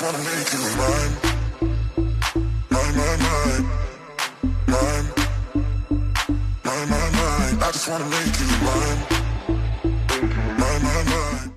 wanna make you mine, mine, mine, mine, mine, mine, mine, mine. I just wanna make you mine, mine, mine, mine.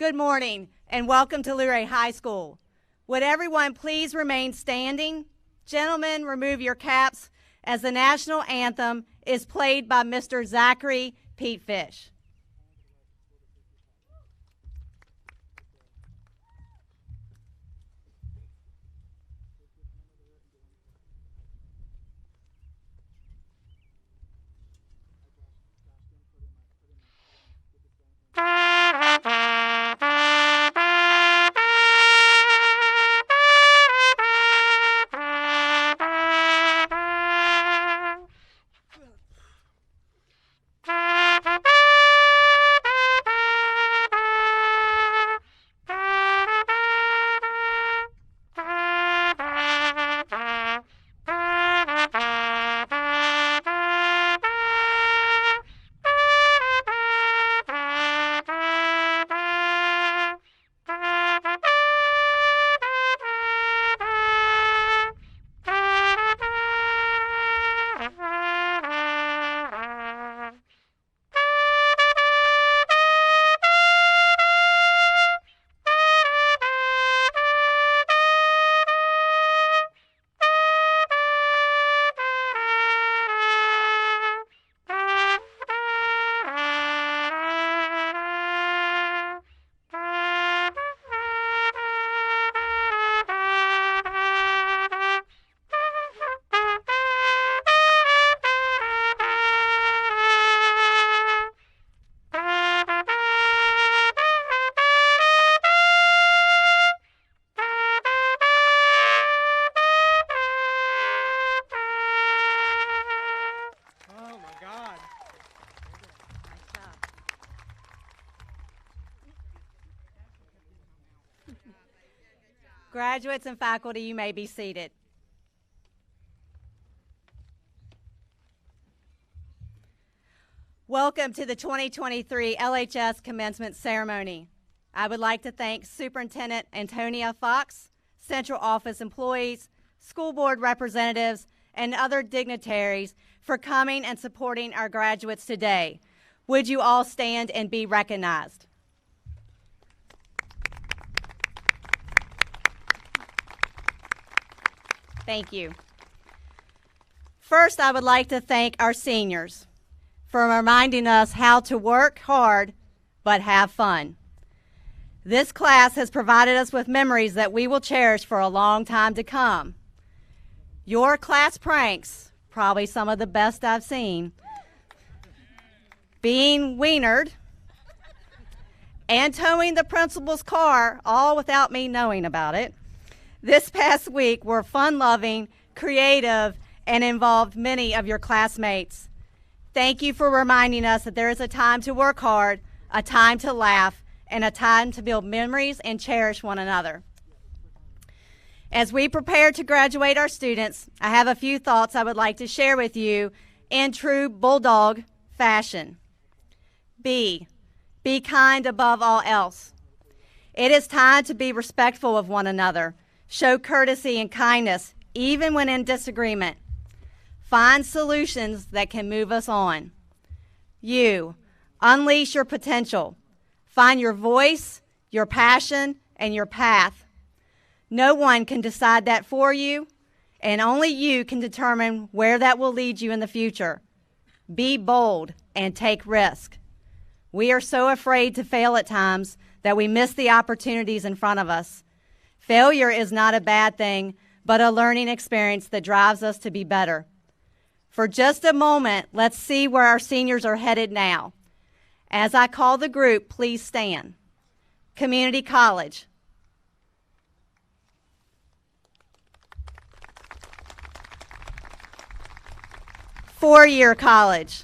Good morning and welcome to Luray High School. Would everyone please remain standing? Gentlemen, remove your caps as the national anthem is played by Mr. Zachary Pete Fish. Graduates and faculty, you may be seated. Welcome to the 2023 LHS Commencement Ceremony. I would like to thank Superintendent Antonia Fox, Central Office employees, school board representatives, and other dignitaries for coming and supporting our graduates today. Would you all stand and be recognized? Thank you. First, I would like to thank our seniors for reminding us how to work hard but have fun. This class has provided us with memories that we will cherish for a long time to come. Your class pranks, probably some of the best I've seen, being wienered, and towing the principal's car, all without me knowing about it, this past week were fun-loving, creative, and involved many of your classmates. Thank you for reminding us that there is a time to work hard, a time to laugh, and a time to build memories and cherish one another. As we prepare to graduate our students, I have a few thoughts I would like to share with you in true bulldog fashion. Be kind above all else. It is time to be respectful of one another. Show courtesy and kindness, even when in disagreement. Find solutions that can move us on. You, unleash your potential. Find your voice, your passion, and your path. No one can decide that for you, and only you can determine where that will lead you in the future. Be bold and take risk. We are so afraid to fail at times that we miss the opportunities in front of us. Failure is not a bad thing, but a learning experience that drives us to be better. For just a moment, let's see where our seniors are headed now. As I call the group, please stand. Community College. Four-year college.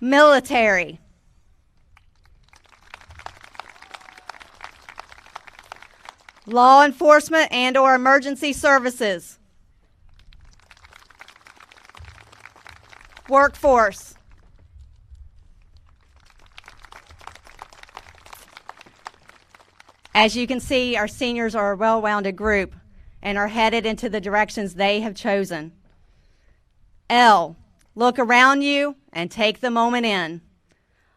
Military. Law enforcement and/or emergency services. Workforce. As you can see, our seniors are a well-rounded group and are headed into the directions they have chosen. L, look around you and take the moment in.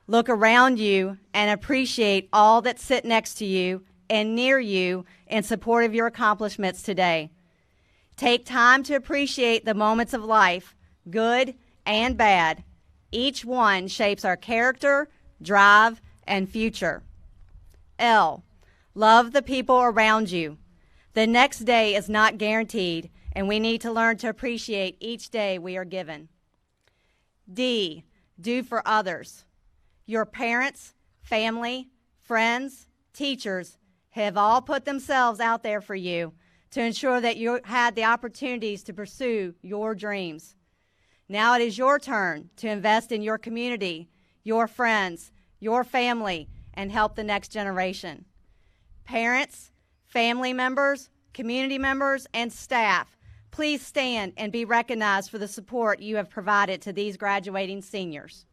Look around you and appreciate all that sit next to you and near you in support of your accomplishments today. Take time to appreciate the moments of life, good and bad. Each one shapes our character, drive, and future. L, love the people around you. The next day is not guaranteed, and we need to learn to appreciate each day we are given. D, do for others. Your parents, family, friends, teachers have all put themselves out there for you to ensure that you had the opportunities to pursue your dreams. Now it is your turn to invest in your community, your friends, your family, and help the next generation. Parents, family members, community members, and staff, please stand and be recognized for the support you have provided to these graduating seniors.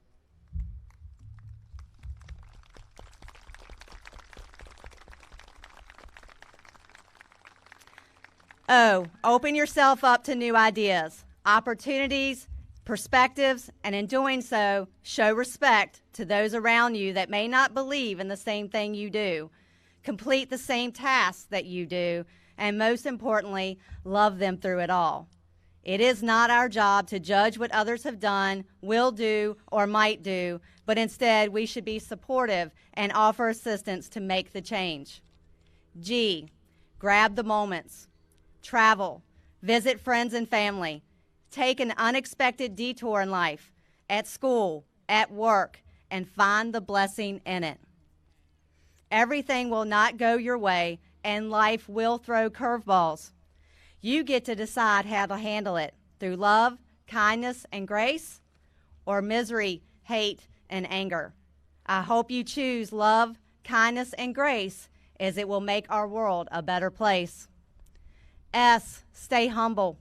O, open yourself up to new ideas, opportunities, perspectives, and in doing so, show respect to those around you that may not believe in the same thing you do, complete the same tasks that you do, and most importantly, love them through it all. It is not our job to judge what others have done, will do, or might do, but instead we should be supportive and offer assistance to make the change. G, grab the moments. Travel, visit friends and family, take an unexpected detour in life, at school, at work, and find the blessing in it. Everything will not go your way, and life will throw curveballs. You get to decide how to handle it, through love, kindness, and grace, or misery, hate, and anger. I hope you choose love, kindness, and grace, as it will make our world a better place. S, stay humble.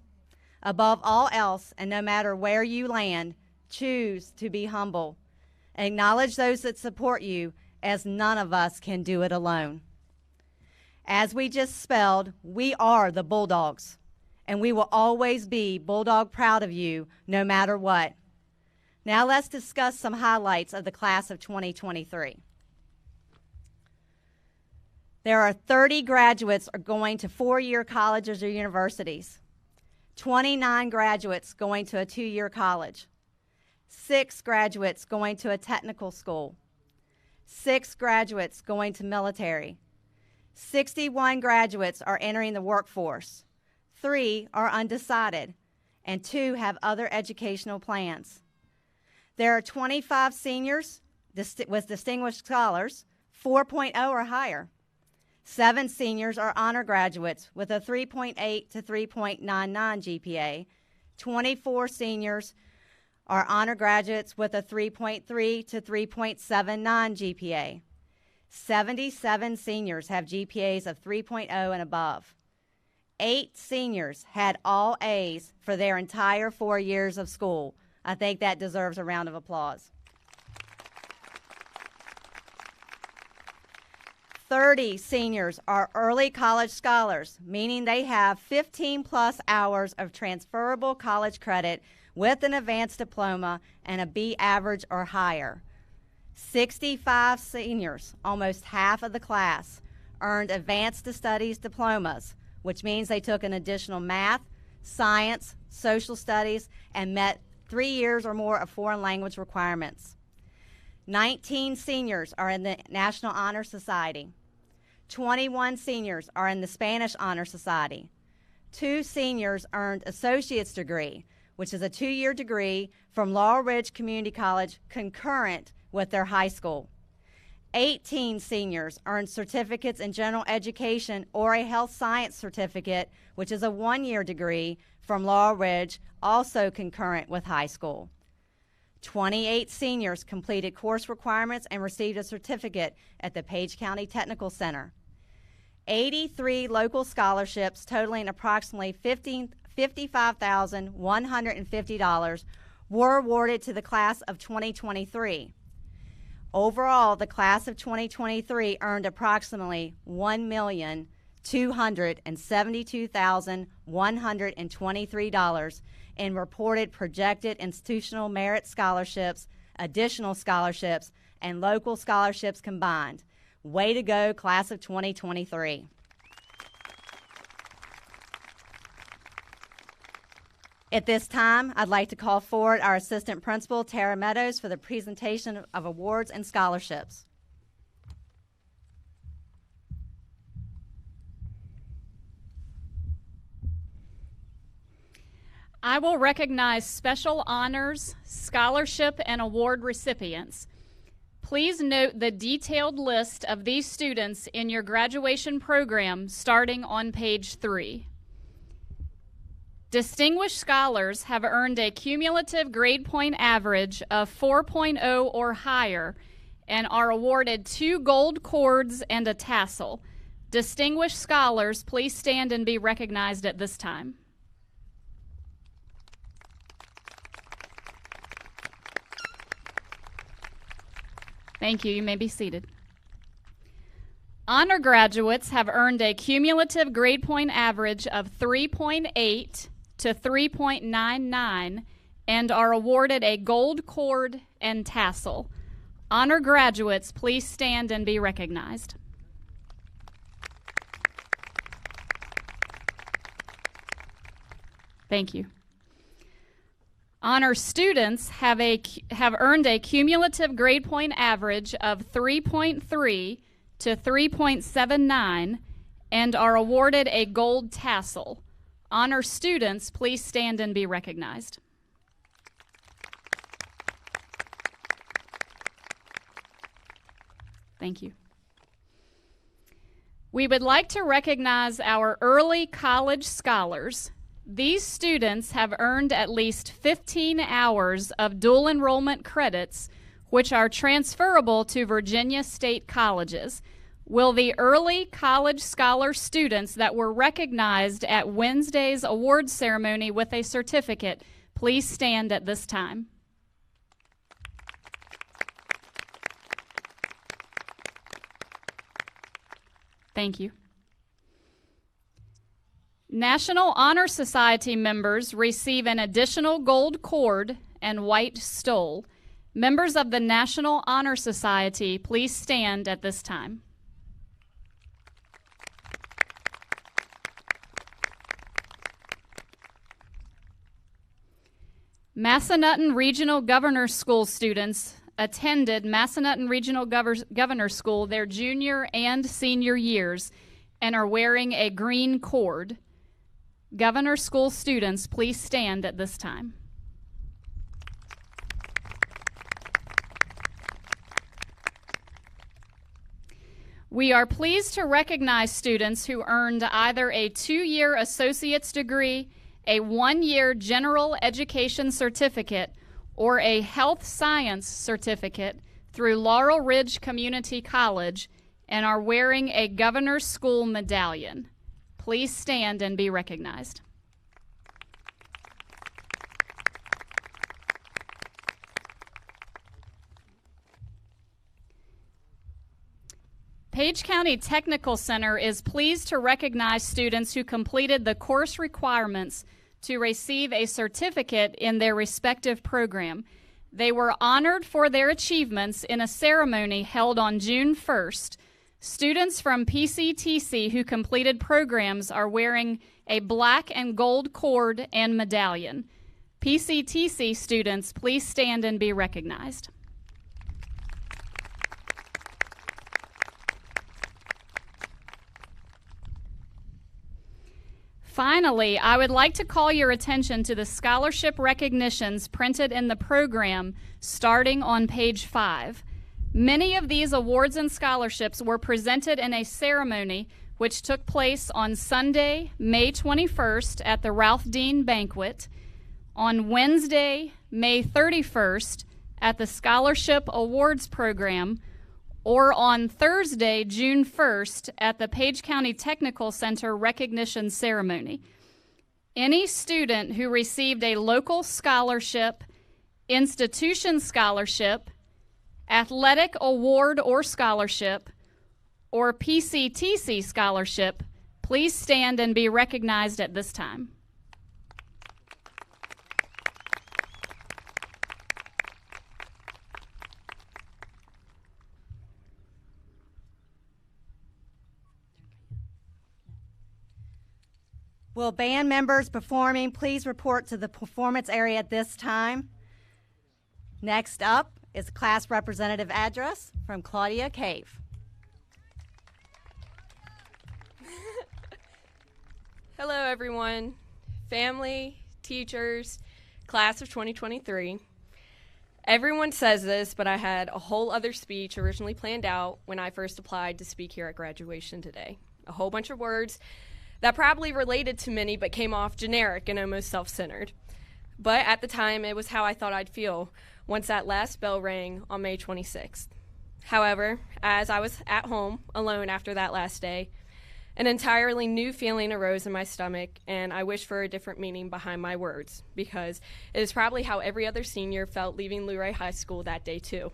Above all else, and no matter where you land, choose to be humble. Acknowledge those that support you, as none of us can do it alone. As we just spelled, we are the Bulldogs, and we will always be Bulldog proud of you, no matter what. Now let's discuss some highlights of the class of 2023. There are 30 graduates going to four-year colleges or universities, 29 graduates going to a two-year college, 6 graduates going to a technical school, 6 graduates going to military, 61 graduates are entering the workforce, 3 are undecided, and 2 have other educational plans. There are 25 seniors with distinguished scholars, 4.0 or higher. 7 seniors are honor graduates with a 3.8 to 3.99 GPA. 24 seniors are honor graduates with a 3.3 to 3.79 GPA. 77 seniors have GPAs of 3.0 and above. 8 seniors had all A's for their entire 4 years of school. I think that deserves a round of applause. 30 seniors are early college scholars, meaning they have 15 plus hours of transferable college credit with an advanced diploma and a B average or higher. 65 seniors, almost half of the class, earned advanced studies diplomas, which means they took an additional math, science, social studies, and met 3 years or more of foreign language requirements. 19 seniors are in the National Honor Society. 21 seniors are in the Spanish Honor Society. 2 seniors earned associate's degree, which is a 2-year degree from Laurel Ridge Community College concurrent with their high school. 18 seniors earned certificates in general education or a health science certificate, which is a 1-year degree from Laurel Ridge, also concurrent with high school. 28 seniors completed course requirements and received a certificate at the Page County Technical Center. 83 local scholarships totaling approximately $55,150 were awarded to the class of 2023. Overall, the class of 2023 earned approximately $1,000,000 $272,123 in reported projected institutional merit scholarships, additional scholarships, and local scholarships combined. Way to go, class of 2023. At this time, I'd like to call forward our Assistant Principal, Tara Meadows, for the presentation of awards and scholarships. I will recognize special honors, scholarship, and award recipients. Please note the detailed list of these students in your graduation program starting on page 3. Distinguished scholars have earned a cumulative grade point average of 4.0 or higher and are awarded 2 gold cords and a tassel. Distinguished scholars, please stand and be recognized at this time. Thank you. You may be seated. Honor graduates have earned a cumulative grade point average of 3.8 to 3.99 and are awarded a gold cord and tassel. Honor graduates, please stand and be recognized. Thank you. Honor students have earned a cumulative grade point average of 3.3 to 3.79 and are awarded a gold tassel. Honor students, please stand and be recognized. Thank you. We would like to recognize our early college scholars. These students have earned at least 15 hours of dual enrollment credits, which are transferable to Virginia State colleges. Will the early college scholar students that were recognized at Wednesday's awards ceremony with a certificate please stand at this time? Thank you. National Honor Society members receive an additional gold cord and white stole. Members of the National Honor Society, please stand at this time. Massanutten Regional Governor School students attended Massanutten Regional Governor School their junior and senior years and are wearing a green cord. Governor School students, please stand at this time. We are pleased to recognize students who earned either a 2-year associate's degree, a 1-year general education certificate, or a health science certificate through Laurel Ridge Community College and are wearing a Governor's School medallion. Please stand and be recognized. Page County Technical Center is pleased to recognize students who completed the course requirements to receive a certificate in their respective program. They were honored for their achievements in a ceremony held on June 1st. Students from PCTC who completed programs are wearing a black and gold cord and medallion. PCTC students, please stand and be recognized. Finally, I would like to call your attention to the scholarship recognitions printed in the program starting on page 5. Many of these awards and scholarships were presented in a ceremony which took place on Sunday, May 21st at the Ralph Dean Banquet, on Wednesday, May 31st at the Scholarship Awards Program, or on Thursday, June 1st at the Page County Technical Center Recognition Ceremony. Any student who received a local scholarship, institution scholarship, athletic award or scholarship, or PCTC scholarship Please stand and be recognized at this time. Will band members performing please report to the performance area at this time? Next up is class representative address from Claudia Cave. Hello, everyone, family, teachers, class of 2023. Everyone says this, but I had a whole other speech originally planned out when I first applied to speak here at graduation today. A whole bunch of words that probably related to many but came off generic and almost self-centered. But at the time, it was how I thought I'd feel once that last bell rang on May 26th. However, as I was at home alone after that last day, an entirely new feeling arose in my stomach, and I wished for a different meaning behind my words, because it is probably how every other senior felt leaving Luray High School that day too.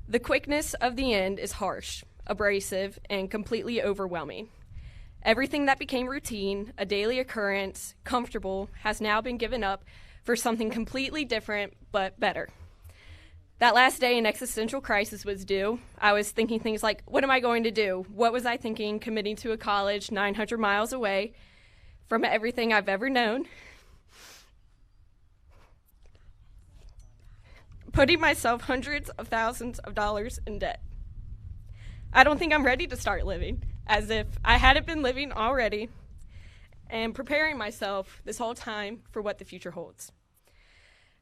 The quickness of the end is harsh, abrasive, and completely overwhelming. Everything that became routine, a daily occurrence, comfortable, has now been given up for something completely different but better. That last day an existential crisis was due. I was thinking things like, what am I going to do? What was I thinking committing to a college 900 miles away from everything I've ever known? Putting myself hundreds of thousands of dollars in debt. I don't think I'm ready to start living, as if I hadn't been living already, and preparing myself this whole time for what the future holds.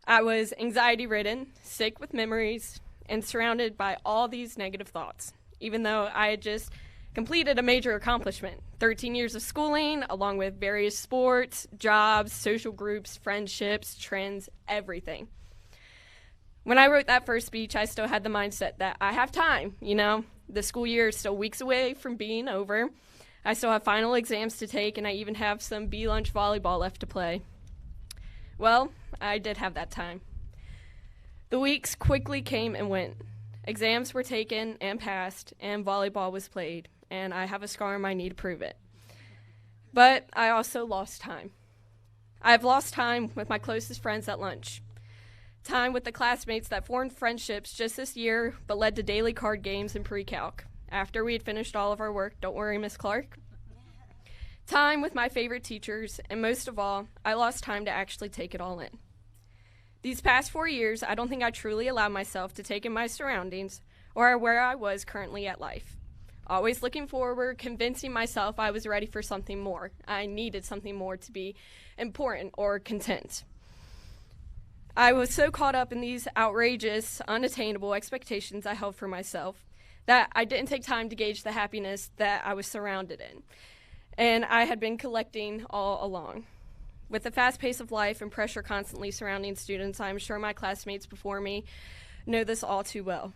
I was anxiety-ridden, sick with memories, and surrounded by all these negative thoughts, even though I had just completed a major accomplishment, 13 years of schooling, along with various sports, jobs, social groups, friendships, trends, everything. When I wrote that first speech, I still had the mindset that I have time, The school year is still weeks away from being over. I still have final exams to take, and I even have some B-lunch volleyball left to play. Well, I did have that time. The weeks quickly came and went. Exams were taken and passed, and volleyball was played, and I have a scar on my knee to prove it. But I also lost time. I've lost time with my closest friends at lunch. Time with the classmates that formed friendships just this year, but led to daily card games and pre-calc. After we had finished all of our work, don't worry, Miss Clark. Time with my favorite teachers, and most of all, I lost time to actually take it all in. These past 4 years, I don't think I truly allowed myself to take in my surroundings or where I was currently at life. Always looking forward, convincing myself I was ready for something more. I needed something more to be important or content. I was so caught up in these outrageous, unattainable expectations I held for myself that I didn't take time to gauge the happiness that I was surrounded in, and I had been collecting all along. With the fast pace of life and pressure constantly surrounding students, I'm sure my classmates before me know this all too well.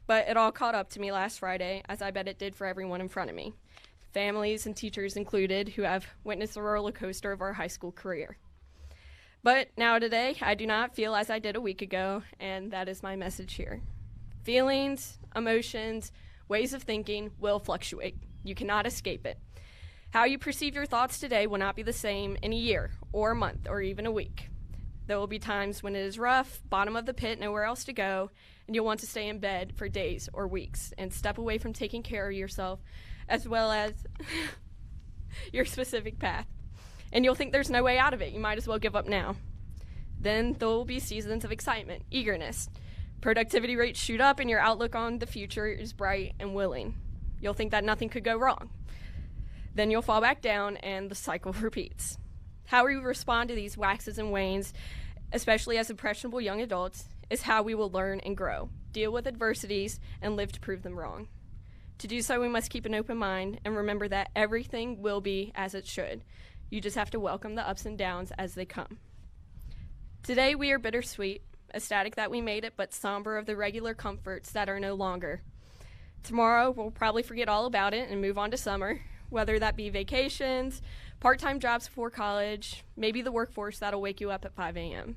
But it all caught up to me last Friday, as I bet it did for everyone in front of me, families and teachers included, who have witnessed the roller coaster of our high school career. But now today, I do not feel as I did a week ago, and that is my message here. Feelings, emotions, ways of thinking will fluctuate. You cannot escape it. How you perceive your thoughts today will not be the same in a year, or a month, or even a week. There will be times when it is rough, bottom of the pit, nowhere else to go, and you'll want to stay in bed for days or weeks and step away from taking care of yourself, as well as your specific path. And you'll think there's no way out of it. You might as well give up now. Then there will be seasons of excitement, eagerness. Productivity rates shoot up and your outlook on the future is bright and willing. You'll think that nothing could go wrong. Then you'll fall back down and the cycle repeats. How we respond to these waxes and wanes, especially as impressionable young adults, is how we will learn and grow, deal with adversities, and live to prove them wrong. To do so, we must keep an open mind and remember that everything will be as it should. You just have to welcome the ups and downs as they come. Today we are bittersweet, ecstatic that we made it, but somber of the regular comforts that are no longer. Tomorrow we'll probably forget all about it and move on to summer, whether that be vacations, part-time jobs before college, maybe the workforce that'll wake you up at 5 a.m.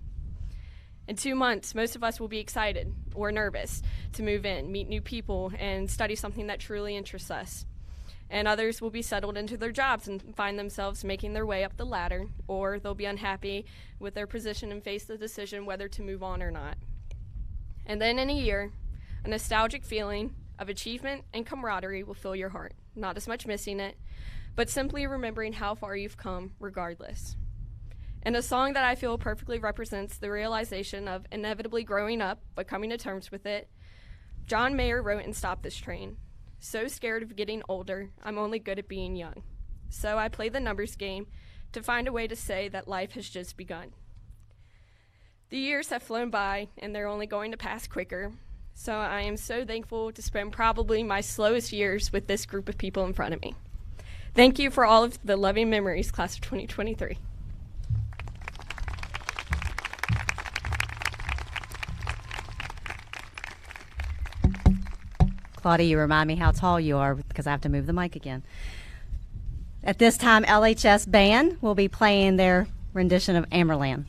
In 2 months, most of us will be excited or nervous to move in, meet new people, and study something that truly interests us. and others will be settled into their jobs and find themselves making their way up the ladder, or they'll be unhappy with their position and face the decision whether to move on or not. And then in a year, a nostalgic feeling of achievement and camaraderie will fill your heart, not as much missing it, but simply remembering how far you've come regardless. And a song that I feel perfectly represents the realization of inevitably growing up, but coming to terms with it, John Mayer wrote in Stop This Train, "So scared of getting older, I'm only good at being young. So I play the numbers game to find a way to say that life has just begun." The years have flown by, and they're only going to pass quicker. So I am so thankful to spend probably my slowest years with this group of people in front of me. Thank you for all of the loving memories, class of 2023. Claudia, you remind me how tall you are because I have to move the mic again. At this time, LHS Band will be playing their rendition of Amerland.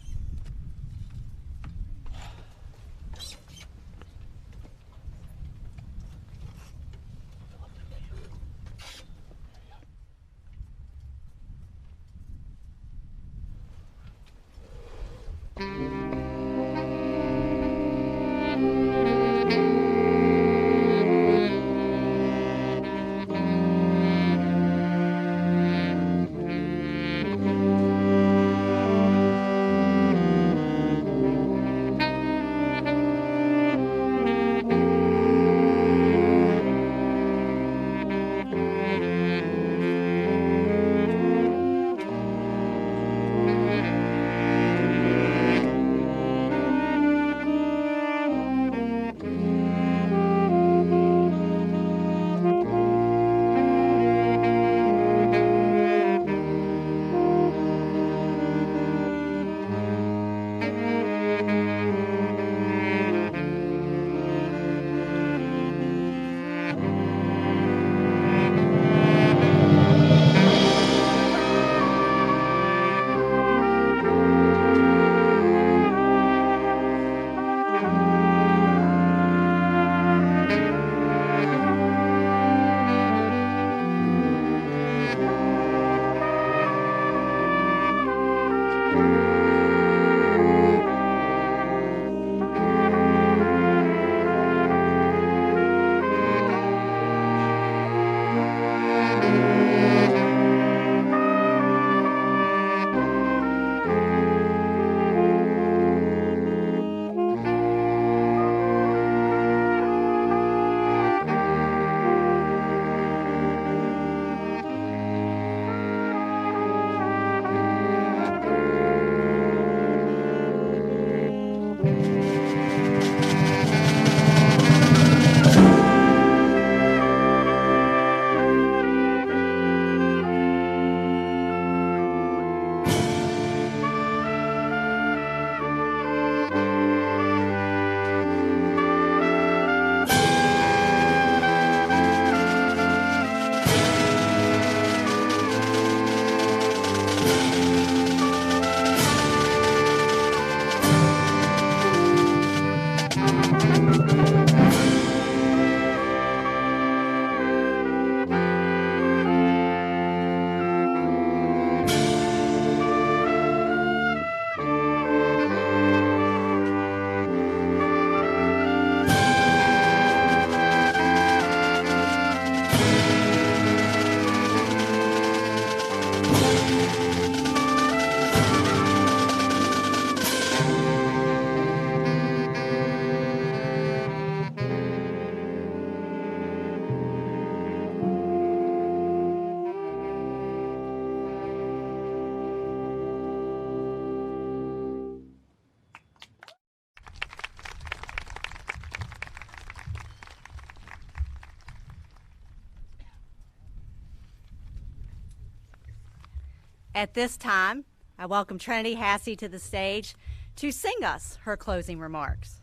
At this time, I welcome Trinity Hassey to the stage to sing us her closing remarks.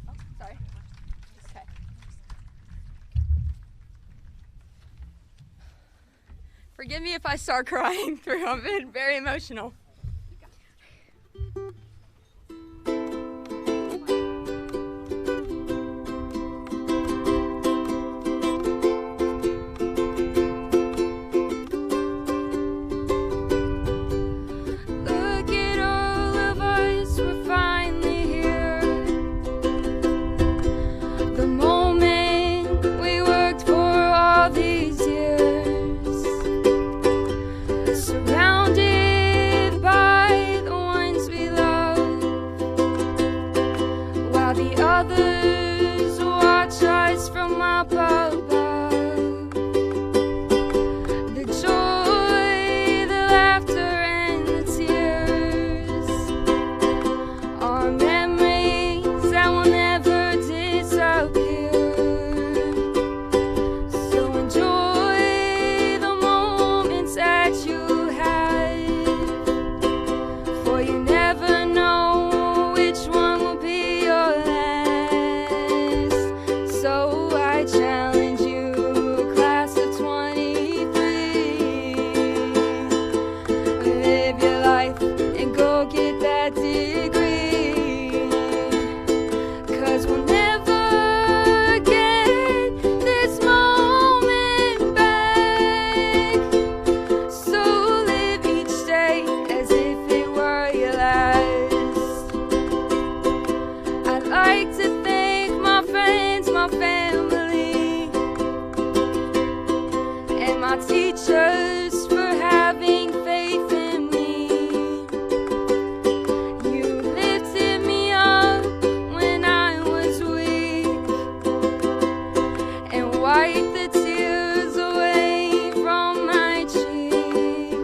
Oh, sorry. Okay. Forgive me if I start crying through. I've been very emotional. family, and my teachers for having faith in me. You lifted me up when I was weak and wiped the tears away from my cheek.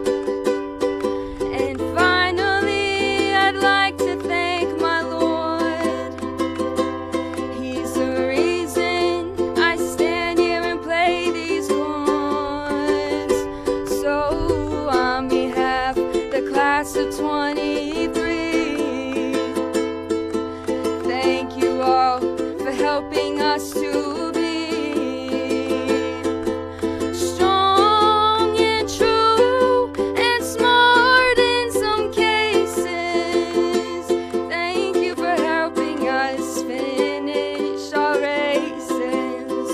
And finally, I'd like to thank my Lord. He's the reason I stand here and play these chords. So on behalf of the class of 23, thank you all for helping us to be strong and true and smart in some cases. Thank you for helping us finish our races.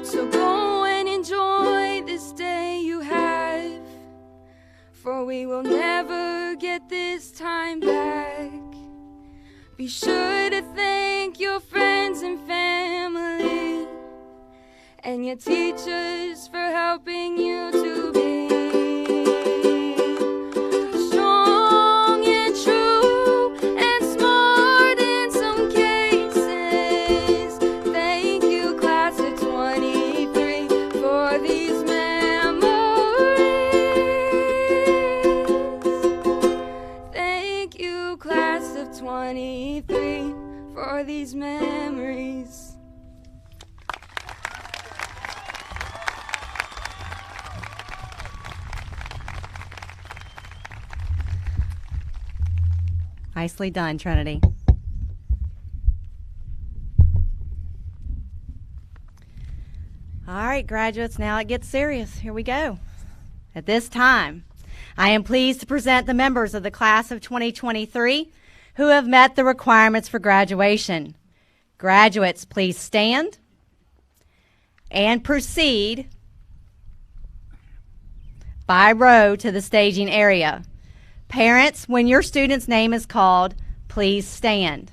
So go and enjoy this day you have, for we will never get this time back. Be sure to thank your friends and family and your teachers for helping you to be strong and true and smart in some cases. Thank you, class of 23, for these memories. Thank you, class of 23, for these memories. Nicely done, Trinity. All right, graduates, now it gets serious. Here we go. At this time, I am pleased to present the members of the class of 2023 who have met the requirements for graduation. Graduates, please stand and proceed by row to the staging area. Parents, when your student's name is called, please stand.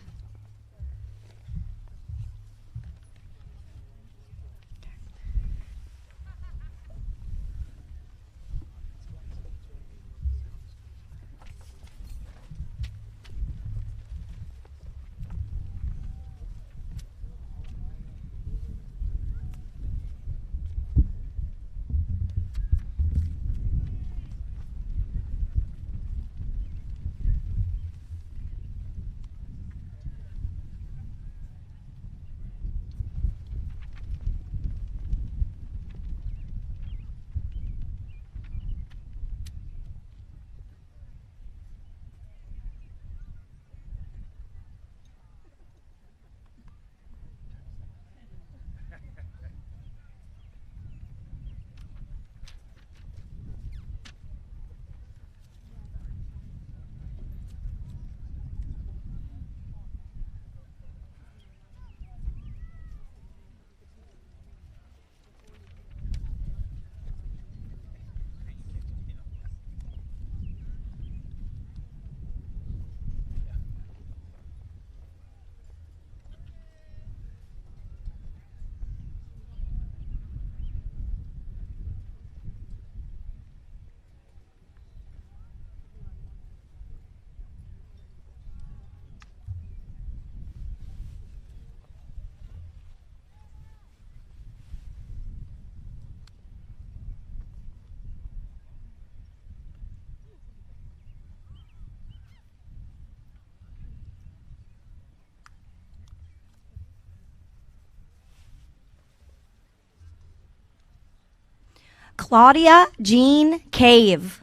Claudia Jean Cave.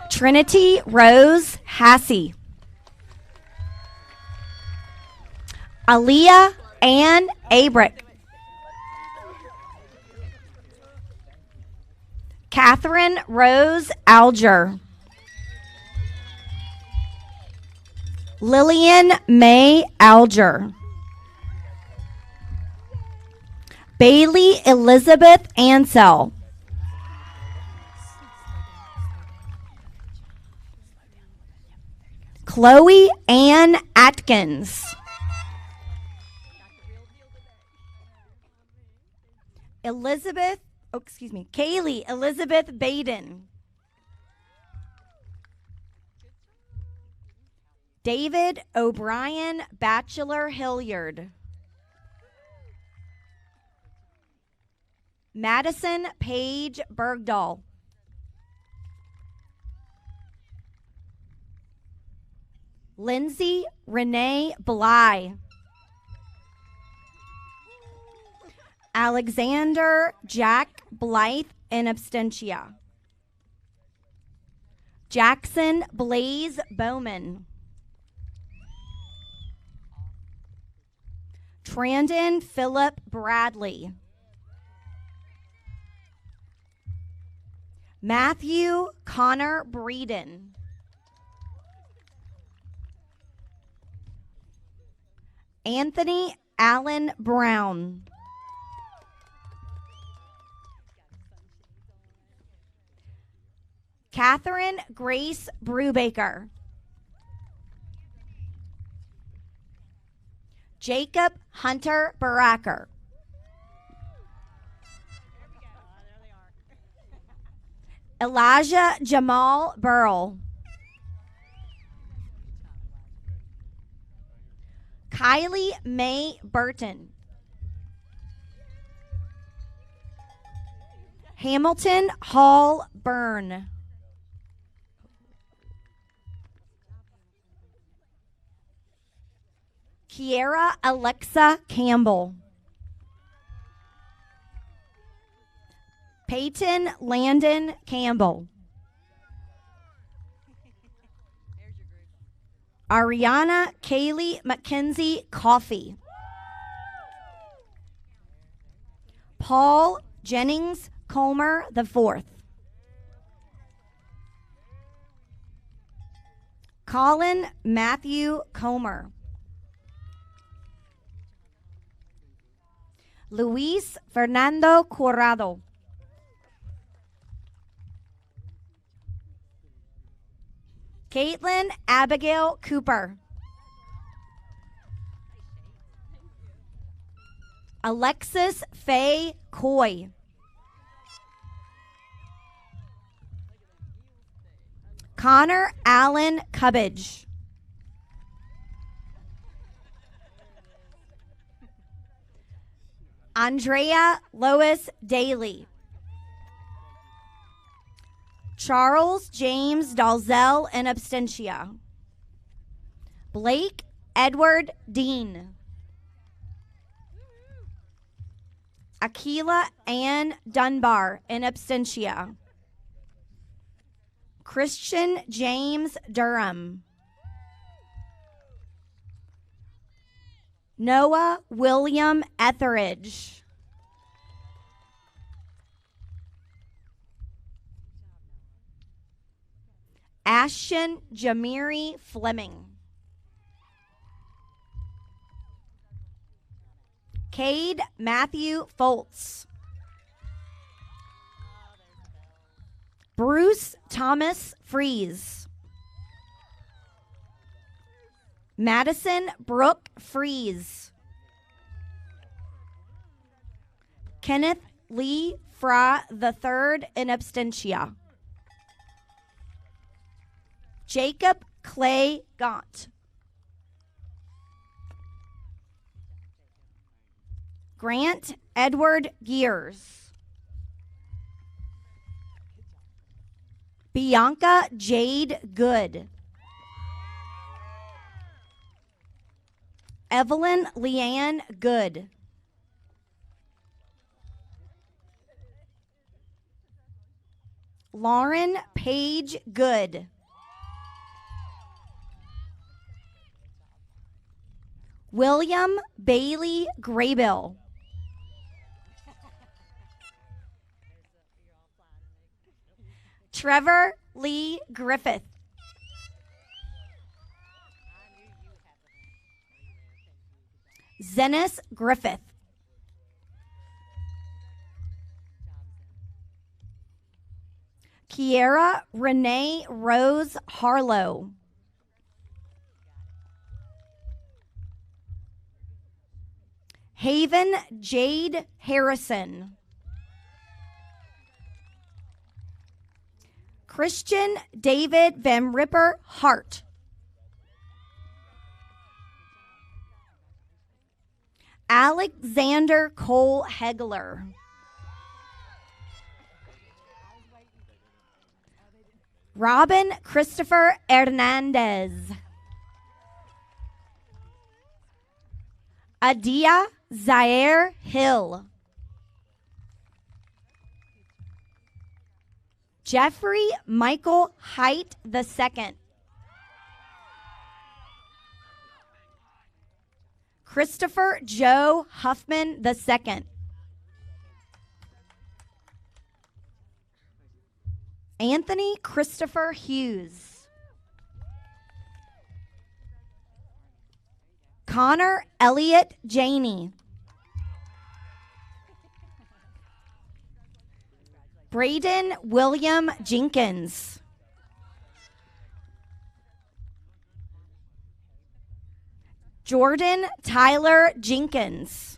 Trinity Rose Hassey. Aaliyah Ann Abrick. Catherine Rose Alger. Lillian May Alger. Bailey Elizabeth Ansell. Chloe Ann Atkins. Kaylee Elizabeth Baden. David O'Brien Bachelor Hilliard. Madison Paige Bergdahl. Lindsay Renee Bly. Alexander Jack Blythe in absentia. Jackson Blaze Bowman. Trandon Philip Bradley. Matthew Connor Breeden. Anthony Allen Brown. Catherine Grace Brubaker. Jacob Hunter Baracker. Elijah Jamal Burrell. Kylie Mae Burton. Hamilton Hall Byrne. Kiera Alexa Campbell. Peyton Landon Campbell. Ariana Kaylee Mackenzie Coffey. Paul Jennings Comer IV. Colin Matthew Comer. Luis Fernando Corrado. Caitlin Abigail Cooper. Alexis Faye Coy. Connor Allen Cubbage. Andrea Lois Daly. Charles James Dalzell in absentia. Blake Edward Dean. Akila Ann Dunbar in absentia. Christian James Durham. Noah William Etheridge. Ashton Jamiri Fleming. Cade Matthew Foltz. Bruce Thomas Fries. Madison Brooke Fries. Kenneth Lee Fra III in absentia. Jacob Clay Gaunt. Grant Edward Gears. Bianca Jade Good. Evelyn Leanne Good. Lauren Page Good. William Bailey Graybill. Trevor Lee Griffith. Zenis Griffith. Kiera Renee Rose Harlow. Haven Jade Harrison. Christian David Van Ripper Hart. Alexander Cole Hegler. Robin Christopher Hernandez. Adia Zaire Hill. Jeffrey Michael Height II. Christopher Joe Huffman II. Anthony Christopher Hughes. Connor Elliott Janey. Braden William Jenkins. Jordan Tyler Jenkins.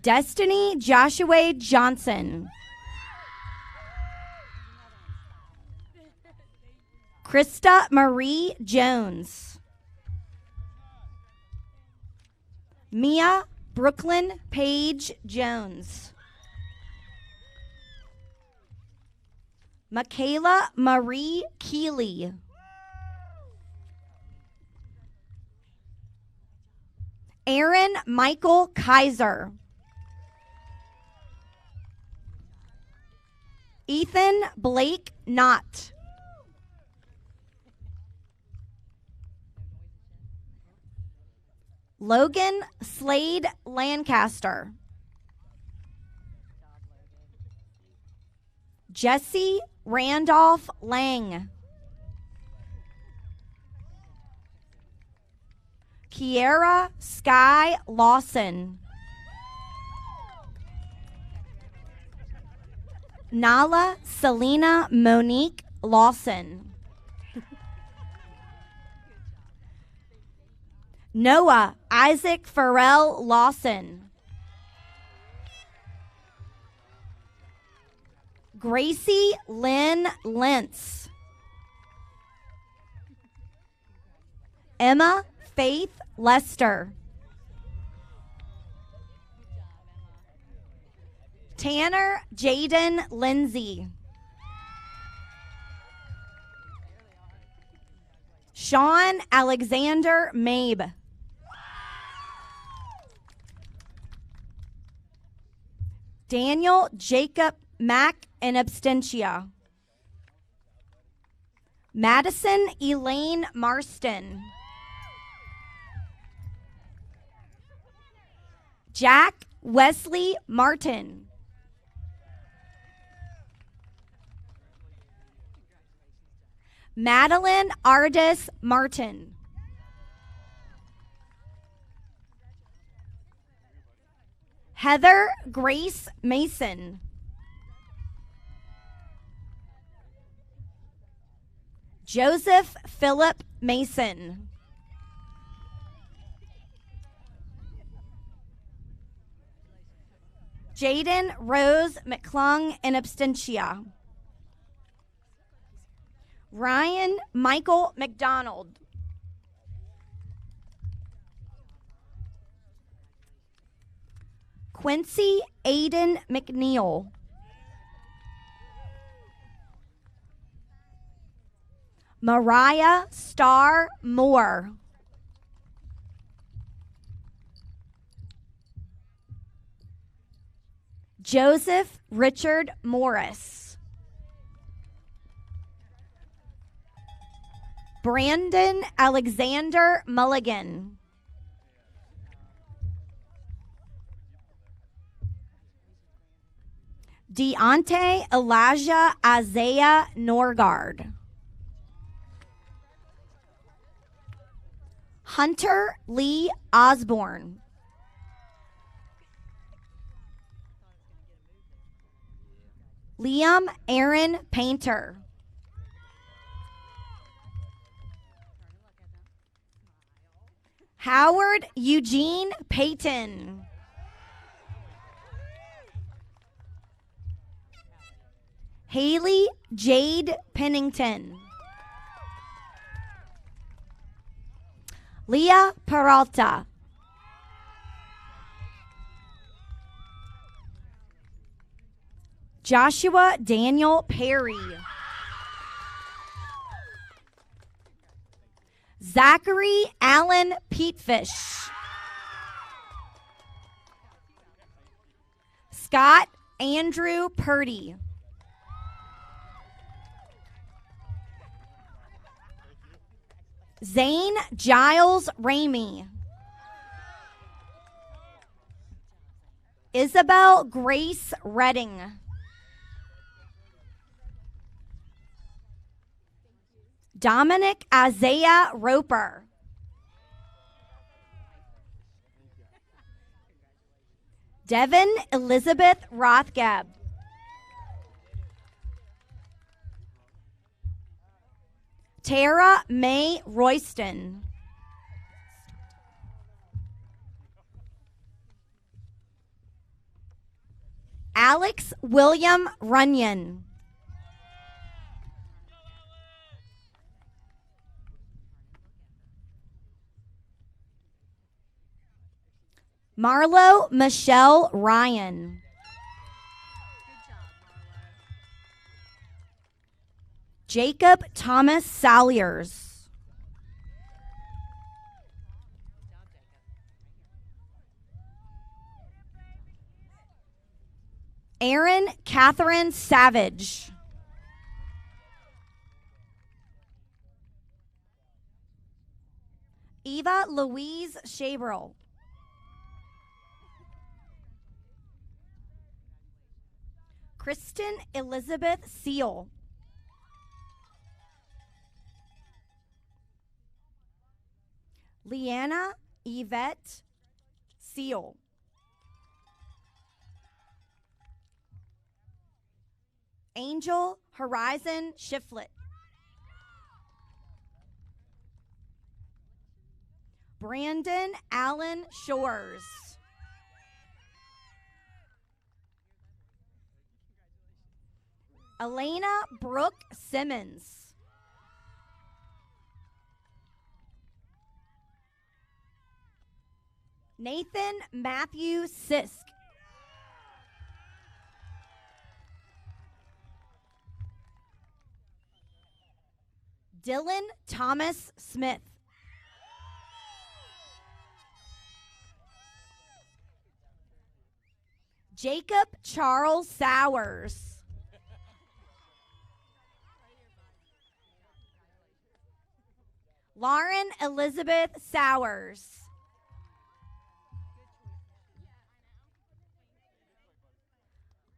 Destiny Joshua Johnson. Krista Marie Jones. Mia Brooklyn Page Jones. Michaela Marie Keeley. Aaron Michael Kaiser. Ethan Blake Knott. Logan Slade Lancaster. Jesse Randolph Lang. Kiera Sky Lawson. Nala Selena Monique Lawson. Noah Isaac Farrell Lawson. Gracie Lynn Lentz. Emma Faith Lester. Tanner Jaden Lindsay. Sean Alexander Mabe. Daniel Jacob Mack in absentia. Madison Elaine Marston. Jack Wesley Martin. Madeline Ardis Martin. Heather Grace Mason. Joseph Philip Mason. Jaden Rose McClung in absentia. Ryan Michael McDonald. Quincy Aiden McNeil. Mariah Starr Moore. Joseph Richard Morris. Brandon Alexander Mulligan. Deontay Elijah Isaiah Norgard. Hunter Lee Osborne. Liam Aaron Painter. Howard Eugene Payton. Haley Jade Pennington. Leah Peralta. Joshua Daniel Perry. Zachary Allen Petefish. Scott Andrew Purdy. Zane Giles Ramey. Isabel Grace Redding. Dominic Isaiah Roper. Devin Elizabeth Rothgab. Tara May Royston. Alex William Runyon. Marlo Michelle Ryan. Jacob Thomas Salyers. Aaron Catherine Savage. Eva Louise Shabrel. Kristen Elizabeth Seal. Leanna Yvette Seal. Angel Horizon Shiflett. Brandon Allen Shores. Elena Brooke Simmons. Nathan Matthew Sisk. Dylan Thomas Smith. Jacob Charles Sowers. Lauren Elizabeth Sowers.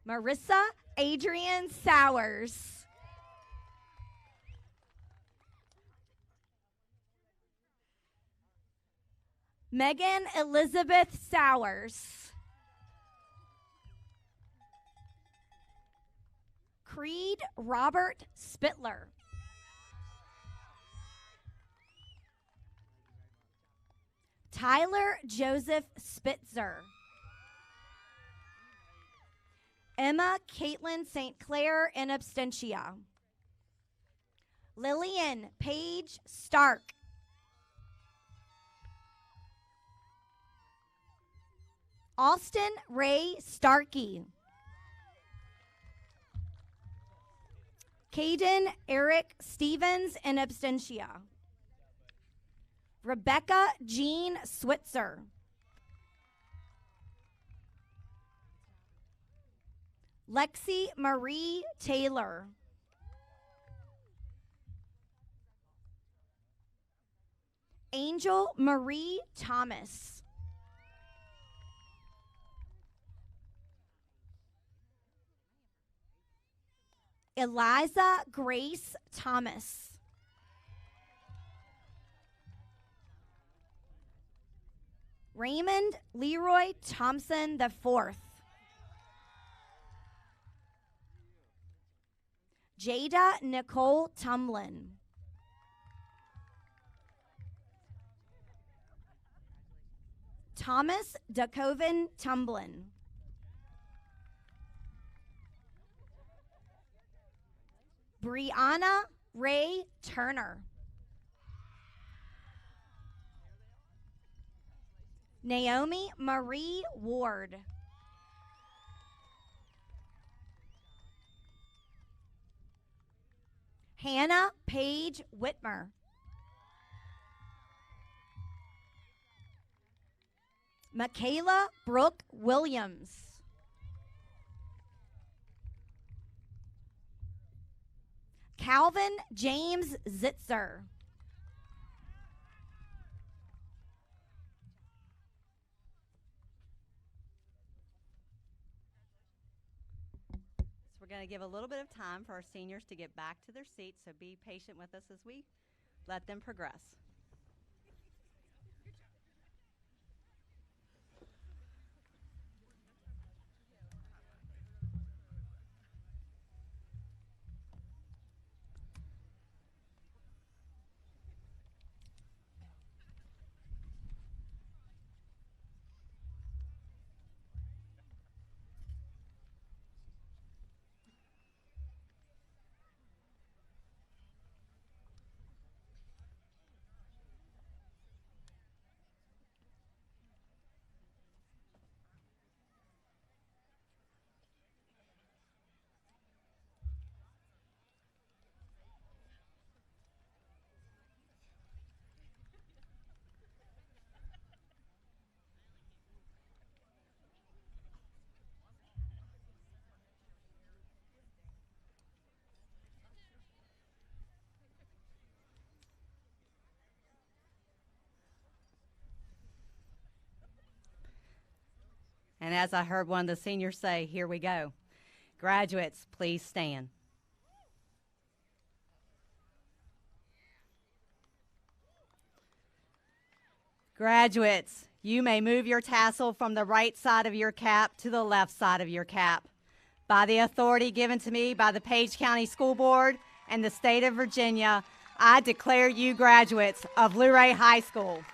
Marissa Adrian Sowers. Megan Elizabeth Sowers. Creed Robert Spittler. Tyler Joseph Spitzer. Emma Caitlin St. Clair in absentia. Lillian Paige Stark. Austin Ray Starkey. Caden Eric Stevens in absentia. Rebecca Jean Switzer. Lexi Marie Taylor. Angel Marie Thomas. Eliza Grace Thomas. Raymond Leroy Thompson IV. Jada Nicole Tumlin. Thomas DeCoven Tumblin. Brianna Ray Turner. Naomi Marie Ward. Hannah Paige Whitmer. Michaela Brooke Williams. Calvin James Zitzer. We're going to give a little bit of time for our seniors to get back to their seats, so be patient with us as we let them progress. And as I heard one of the seniors say, here we go. Graduates, please stand. Graduates, you may move your tassel from the right side of your cap to the left side of your cap. By the authority given to me by the Page County School Board and the state of Virginia, I declare you graduates of Luray High School.